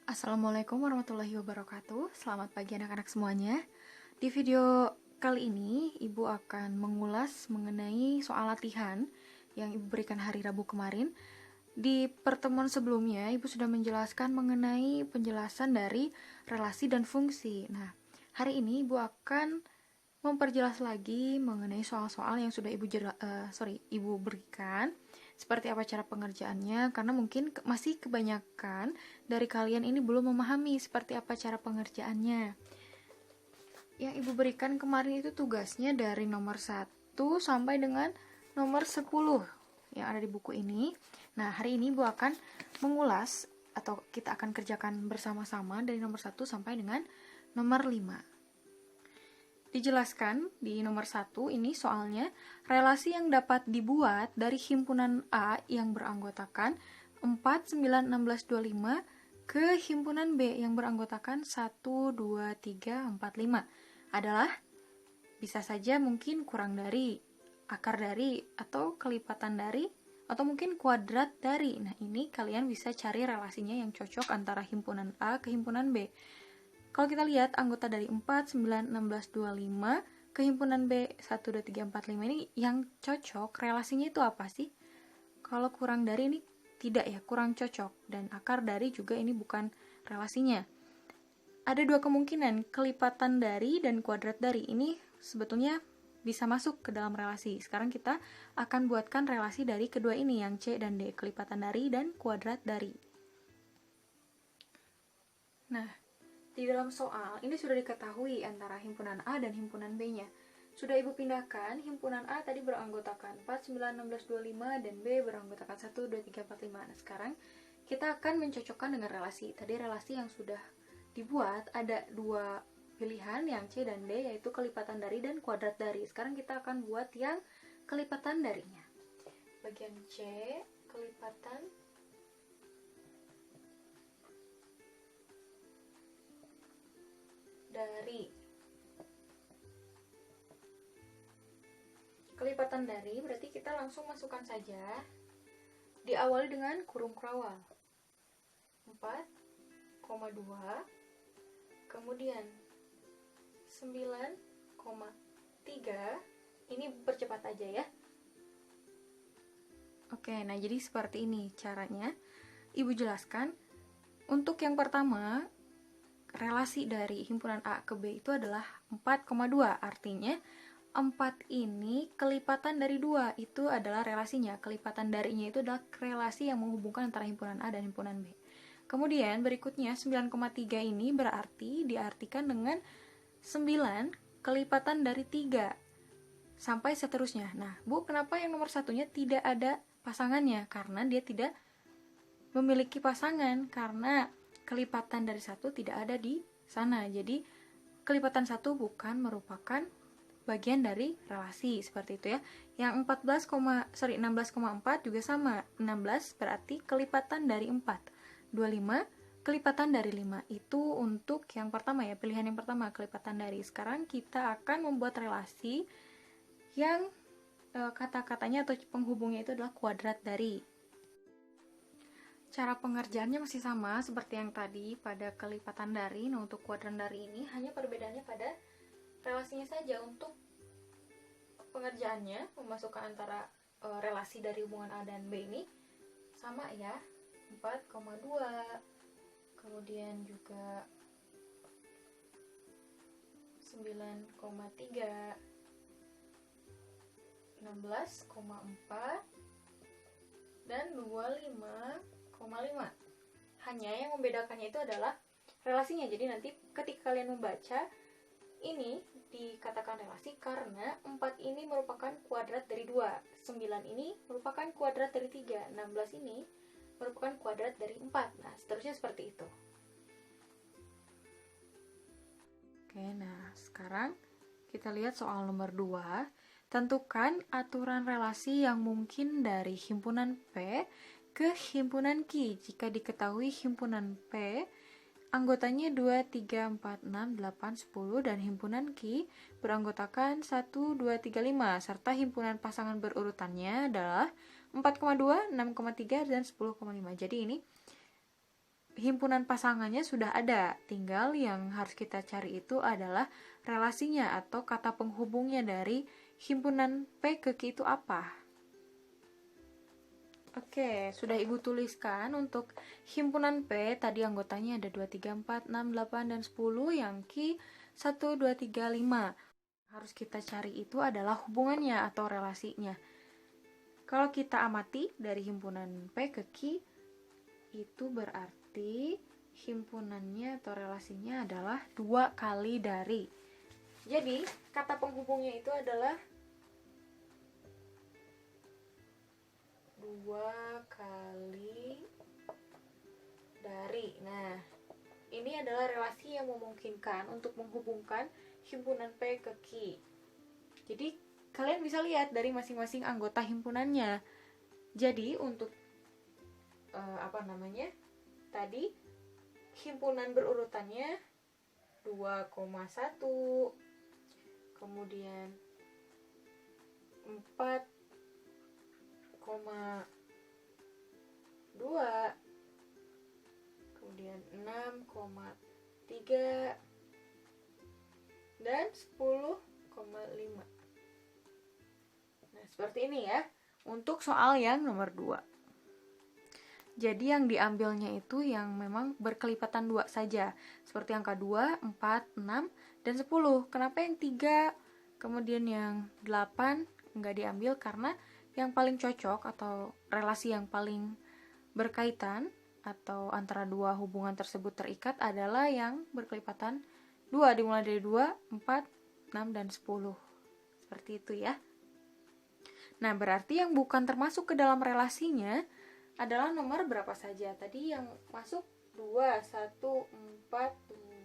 Assalamualaikum warahmatullahi wabarakatuh. Selamat pagi anak-anak semuanya. Di video kali ini, Ibu akan mengulas mengenai soal latihan yang Ibu berikan hari Rabu kemarin. Di pertemuan sebelumnya, Ibu sudah menjelaskan mengenai penjelasan dari relasi dan fungsi. Nah, hari ini Ibu akan memperjelas lagi mengenai soal-soal yang sudah Ibu berikan, seperti apa cara pengerjaannya, karena mungkin masih kebanyakan dari kalian ini belum memahami seperti apa cara pengerjaannya. Yang Ibu berikan kemarin itu tugasnya dari nomor 1 sampai dengan nomor 10 yang ada di buku ini. Nah, hari ini Ibu akan mengulas atau kita akan kerjakan bersama-sama dari nomor 1 sampai dengan nomor 5. Dijelaskan di nomor 1 ini soalnya relasi yang dapat dibuat dari himpunan A yang beranggotakan 4, 9, 16, 25 ke himpunan B yang beranggotakan 1, 2, 3, 4, 5 adalah bisa saja mungkin kurang dari, akar dari, atau kelipatan dari, atau mungkin kuadrat dari. Nah, ini kalian bisa cari relasinya yang cocok antara himpunan A ke himpunan B. Kalau kita lihat anggota dari 4, 9, 16, 25 ke himpunan B 1, 2, 3, 4, 5 ini yang cocok relasinya itu apa sih? Kalau kurang dari ini tidak ya, kurang cocok. Dan akar dari juga ini bukan relasinya. Ada dua kemungkinan, kelipatan dari dan kuadrat dari. Ini sebetulnya bisa masuk ke dalam relasi. Sekarang kita akan buatkan relasi dari kedua ini, yang C dan D, kelipatan dari dan kuadrat dari. Nah, di dalam soal, ini sudah diketahui antara himpunan A dan himpunan B-nya. Sudah Ibu pindahkan, himpunan A tadi beranggotakan 4, 9, 16, 25, dan B beranggotakan 1, 2, 3, 4, 5. Nah, sekarang kita akan mencocokkan dengan relasi. Tadi relasi yang sudah dibuat, ada dua pilihan, yang C dan D, yaitu kelipatan dari dan kuadrat dari. Sekarang kita akan buat yang kelipatan darinya. Bagian C, kelipatan dari. Kelipatan dari berarti kita langsung masukkan saja, diawali dengan kurung kerawal 4,2, kemudian 9,3. Ini percepat aja ya. Oke, nah jadi seperti ini caranya. Ibu jelaskan. Untuk yang pertama, relasi dari himpunan A ke B itu adalah 4,2. Artinya 4 ini kelipatan dari 2. Itu adalah relasinya. Kelipatan darinya itu adalah relasi yang menghubungkan antara himpunan A dan himpunan B. Kemudian berikutnya 9,3 ini berarti diartikan dengan 9 kelipatan dari 3 sampai seterusnya. Nah, Bu, kenapa yang nomor satunya tidak ada pasangannya? Karena dia tidak memiliki pasangan, karena kelipatan dari 1 tidak ada di sana. Jadi kelipatan 1 bukan merupakan bagian dari relasi, seperti itu ya. Yang 16,4 juga sama. 16 berarti kelipatan dari 4. 25 kelipatan dari 5. Itu untuk yang pertama ya, pilihan yang pertama, kelipatan dari. Sekarang kita akan membuat relasi yang kata-katanya atau penghubungnya itu adalah kuadrat dari. Cara pengerjaannya masih sama seperti yang tadi pada kelipatan dari. Nah, untuk kuadran dari ini hanya perbedaannya pada relasinya saja. Untuk pengerjaannya memasukkan antara relasi dari hubungan A dan B ini sama ya, 4,2, kemudian juga 9,3, 16,4, dan 25,5. Hanya yang membedakannya itu adalah relasinya. Jadi nanti ketika kalian membaca, ini dikatakan relasi karena 4 ini merupakan kuadrat dari 2, 9 ini merupakan kuadrat dari 3, 16 ini merupakan kuadrat dari 4. Nah, seterusnya seperti itu. Oke, nah sekarang kita lihat soal nomor 2. Tentukan aturan relasi yang mungkin dari himpunan P ke himpunan Q jika diketahui himpunan P anggotanya 2, 3, 4, 6, 8, 10 dan himpunan Q beranggotakan 1, 2, 3, 5 serta himpunan pasangan berurutannya adalah 4,2, 6,3 dan 10,5. Jadi ini himpunan pasangannya sudah ada, tinggal yang harus kita cari itu adalah relasinya atau kata penghubungnya dari himpunan P ke Q itu apa. Oke, sudah Ibu tuliskan untuk himpunan P, tadi anggotanya ada 2, 3, 4, 6, 8, dan 10, yang Q 1, 2, 3, 5. Harus kita cari itu adalah hubungannya atau relasinya. Kalau kita amati dari himpunan P ke Q, itu berarti himpunannya atau relasinya adalah 2 kali dari. Jadi, kata penghubungnya itu adalah 2 kali dari. Nah, ini adalah relasi yang memungkinkan untuk menghubungkan himpunan P ke Q. Jadi, kalian bisa lihat dari masing-masing anggota himpunannya. Jadi, untuk tadi himpunan berurutannya 2,1, kemudian 4,2, kemudian 6,3, dan 10,5. Nah, seperti ini ya untuk soal yang nomor 2. Jadi yang diambilnya itu yang memang berkelipatan 2 saja, seperti angka 2, 4, 6, dan 10. Kenapa yang 3, kemudian yang 8 nggak diambil? Karena yang paling cocok atau relasi yang paling berkaitan atau antara dua hubungan tersebut terikat adalah yang berkelipatan 2, dimulai dari 2, 4, 6, dan 10. Seperti itu ya. Nah, berarti yang bukan termasuk ke dalam relasinya adalah nomor berapa saja? Tadi yang masuk 2, 1, 4,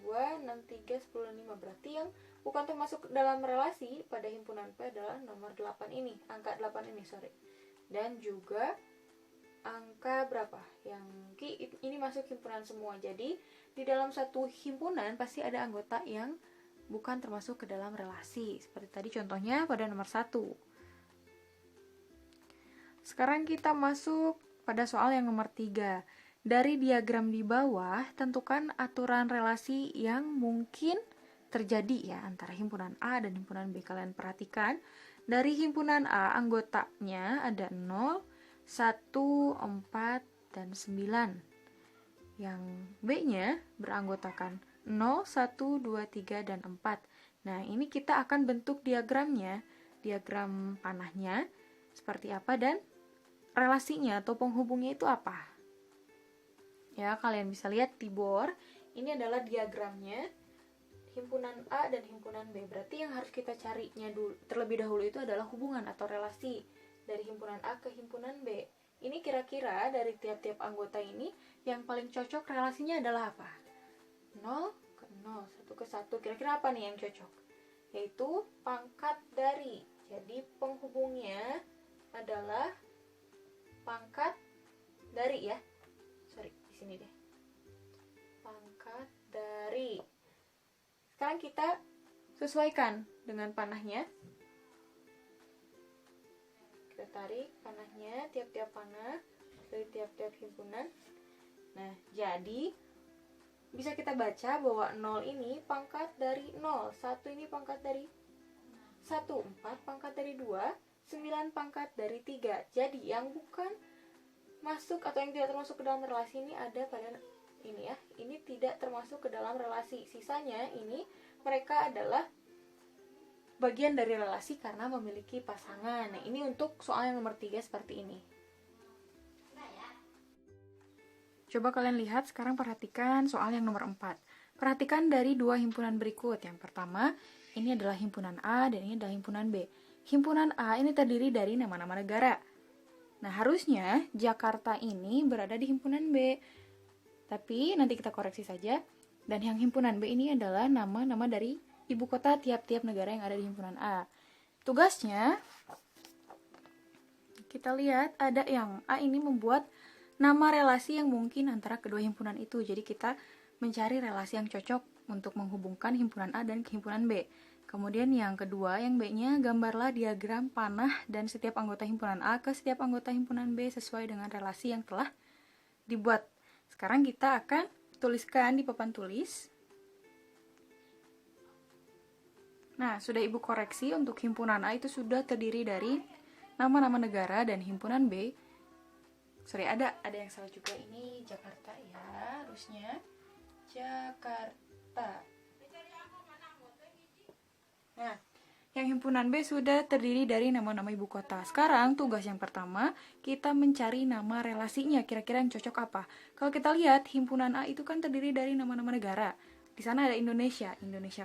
2, 6, 3, 10, 5. Berarti yang bukan termasuk dalam relasi pada himpunan P adalah nomor 8 ini, angka 8 ini, dan juga angka berapa? Yang Q ini masuk himpunan semua. Jadi, di dalam satu himpunan pasti ada anggota yang bukan termasuk ke dalam relasi. Seperti tadi contohnya pada nomor 1. Sekarang kita masuk pada soal yang nomor 3. Dari diagram di bawah, tentukan aturan relasi yang mungkin terjadi ya antara himpunan A dan himpunan B. Kalian perhatikan, dari himpunan A anggotanya ada 0, 1, 4, dan 9. Yang B-nya beranggotakan 0, 1, 2, 3, dan 4. Nah, ini kita akan bentuk diagramnya, diagram panahnya seperti apa dan relasinya atau penghubungnya itu apa. Ya, kalian bisa lihat di bor, ini adalah diagramnya himpunan A dan himpunan B. Berarti yang harus kita carinya terlebih dahulu itu adalah hubungan atau relasi dari himpunan A ke himpunan B. Ini kira-kira dari tiap-tiap anggota ini yang paling cocok relasinya adalah apa? 0 ke 0, 1 ke 1. Kira-kira apa nih yang cocok? Yaitu pangkat dari. Jadi penghubungnya adalah pangkat dari ya. Di sini deh. Pangkat dari. Sekarang kita sesuaikan dengan panahnya. Kita tarik panahnya, tiap-tiap panah dari tiap-tiap himpunan. Nah, jadi bisa kita baca bahwa 0 ini pangkat dari 0, 1 ini pangkat dari 1, 4 pangkat dari 2, 9 pangkat dari 3. Jadi yang bukan masuk atau yang tidak termasuk ke dalam relasi ini ada pada ini ya. Ini tidak termasuk ke dalam relasi. Sisanya ini mereka adalah bagian dari relasi karena memiliki pasangan. Nah, ini untuk soal yang nomor 3 seperti ini. Coba kalian lihat, sekarang perhatikan soal yang nomor 4. Perhatikan dari dua himpunan berikut. Yang pertama, ini adalah himpunan A dan ini adalah himpunan B. Himpunan A ini terdiri dari nama-nama negara. Nah, harusnya Jakarta ini berada di himpunan B. Tapi nanti kita koreksi saja. Dan yang himpunan B ini adalah nama-nama dari ibu kota tiap-tiap negara yang ada di himpunan A. Tugasnya, kita lihat ada yang A ini membuat nama relasi yang mungkin antara kedua himpunan itu. Jadi kita mencari relasi yang cocok untuk menghubungkan himpunan A dan himpunan B. Kemudian yang kedua, yang B-nya, gambarlah diagram panah dan setiap anggota himpunan A ke setiap anggota himpunan B sesuai dengan relasi yang telah dibuat. Sekarang kita akan tuliskan di papan tulis. Nah, sudah Ibu koreksi untuk himpunan A itu sudah terdiri dari nama-nama negara, dan himpunan B, sorry, ada yang salah juga, ini Jakarta ya, harusnya Jakarta. Nah, yang himpunan B sudah terdiri dari nama-nama ibu kota. Sekarang tugas yang pertama, kita mencari nama relasinya, kira-kira yang cocok apa. Kalau kita lihat, himpunan A itu kan terdiri dari nama-nama negara. Di sana ada Indonesia,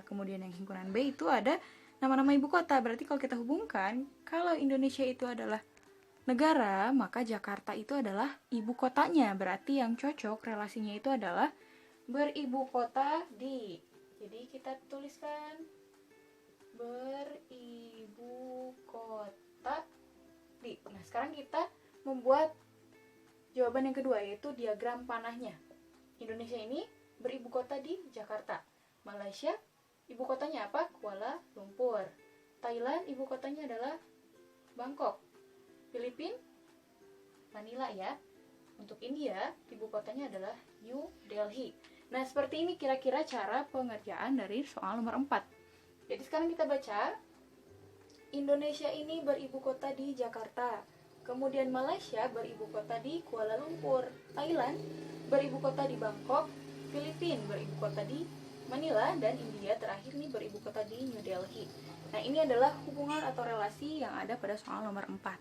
kemudian yang himpunan B itu ada nama-nama ibu kota. Berarti kalau kita hubungkan, kalau Indonesia itu adalah negara, maka Jakarta itu adalah ibu kotanya. Berarti yang cocok relasinya itu adalah beribu kota di. Jadi kita tuliskan beribu kota di. Nah, sekarang kita membuat jawaban yang kedua, yaitu diagram panahnya. Indonesia ini beribu kota di Jakarta. Malaysia, ibu kotanya apa? Kuala Lumpur. Thailand, ibu kotanya adalah Bangkok. Filipina, Manila ya. Untuk India, ibu kotanya adalah New Delhi. Nah, seperti ini kira-kira cara pengerjaan dari soal nomor 4. Jadi sekarang kita baca, Indonesia ini beribu kota di Jakarta. Kemudian Malaysia beribu kota di Kuala Lumpur. Thailand beribu kota di Bangkok. Filipina beribu kota di Manila. Dan India terakhir nih beribu kota di New Delhi. Nah, ini adalah hubungan atau relasi yang ada pada soal nomor 4.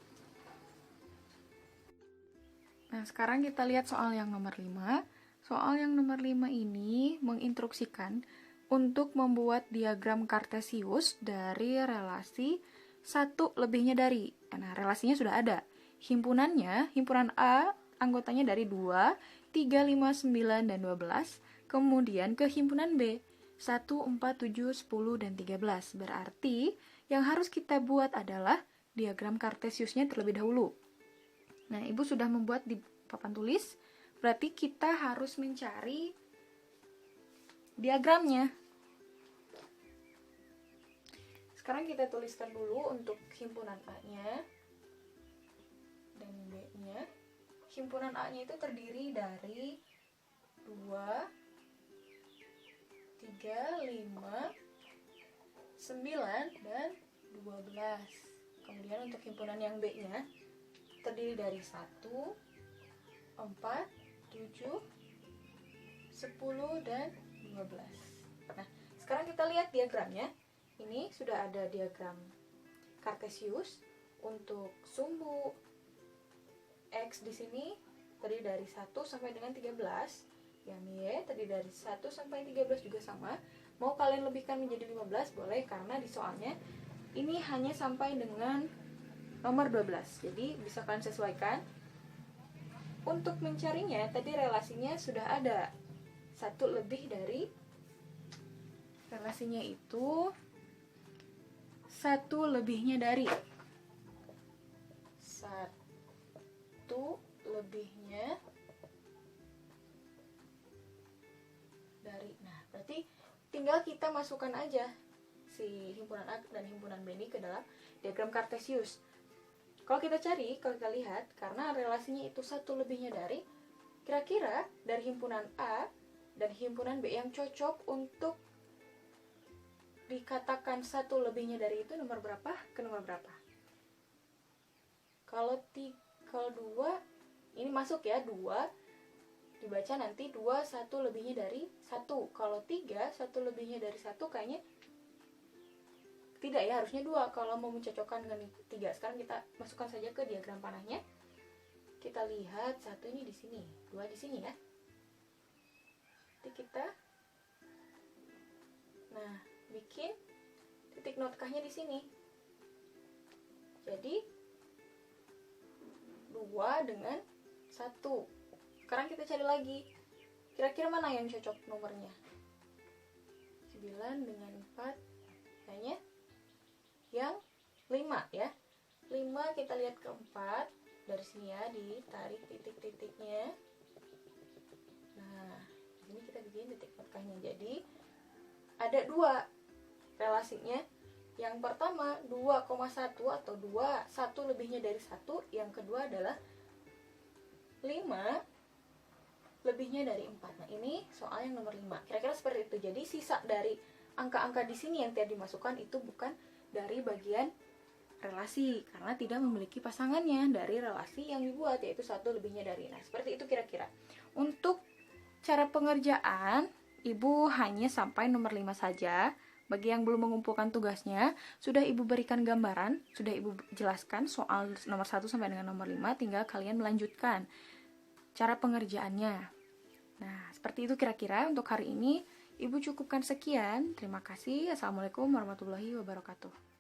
Nah, sekarang kita lihat soal yang nomor 5. Soal yang nomor 5 ini menginstruksikan untuk membuat diagram kartesius dari relasi satu lebihnya dari. Nah, relasinya sudah ada. Himpunannya, himpunan A anggotanya dari 2, 3, 5, 9, dan 12. Kemudian ke himpunan B, 1, 4, 7, 10, dan 13. Berarti yang harus kita buat adalah diagram kartesiusnya terlebih dahulu. Nah, Ibu sudah membuat di papan tulis. Berarti kita harus mencari diagramnya. Sekarang kita tuliskan dulu untuk himpunan A-nya dan B-nya. Himpunan A-nya itu terdiri dari 2, 3, 5, 9, dan 12. Kemudian untuk himpunan yang B-nya terdiri dari 1, 4, 7, 10, dan 12. Nah, sekarang kita lihat diagramnya. Ini sudah ada diagram kartesius untuk sumbu X di sini terdiri dari 1 sampai dengan 13. Yang Y terdiri dari 1 sampai 13 juga sama. Mau kalian lebihkan menjadi 15 boleh, karena di soalnya ini hanya sampai dengan nomor 12. Jadi bisa kalian sesuaikan. Untuk mencarinya tadi relasinya sudah ada. Satu lebih dari, relasinya itu satu lebihnya dari. Satu lebihnya dari. Nah, berarti tinggal kita masukkan aja si himpunan A dan himpunan B ini ke dalam diagram kartesius. Kalau kita cari, kalau kita lihat, karena relasinya itu satu lebihnya dari, kira-kira dari himpunan A dan himpunan B yang cocok untuk dikatakan satu lebihnya dari itu nomor berapa ke nomor berapa? Kalau 2 ini masuk ya, 2 dibaca nanti 2 1 lebihnya dari 1. Kalau 3 1 lebihnya dari 1 kayaknya tidak ya, harusnya 2 kalau mau mencocokkan dengan 3. Sekarang kita masukkan saja ke diagram panahnya. Kita lihat 1 ini di sini, 2 di sini ya. Jadi kita bikin titik notkahnya di sini. Jadi 2 dengan 1. Sekarang kita cari lagi. Kira-kira mana yang cocok nomornya? 9 dengan 4. Kayaknya yang 5 ya. 5 kita lihat ke 4. Dari sini ya, ditarik titik-titiknya. Nah, ini kita bikin titik notkahnya. Jadi ada 2 relasinya. Yang pertama 2,1 atau 2 1 lebihnya dari 1. Yang kedua adalah 5 lebihnya dari 4. Nah, ini soal yang nomor 5. Kira-kira seperti itu. Jadi sisa dari angka-angka di sini yang tidak dimasukkan itu bukan dari bagian relasi karena tidak memiliki pasangannya dari relasi yang dibuat, yaitu 1 lebihnya dari. Nah, seperti itu kira-kira. Untuk cara pengerjaan, Ibu hanya sampai nomor 5 saja. Bagi yang belum mengumpulkan tugasnya, sudah Ibu berikan gambaran, sudah Ibu jelaskan soal nomor 1 sampai dengan nomor 5, tinggal kalian melanjutkan cara pengerjaannya. Nah, seperti itu kira-kira untuk hari ini. Ibu cukupkan sekian. Terima kasih. Assalamualaikum warahmatullahi wabarakatuh.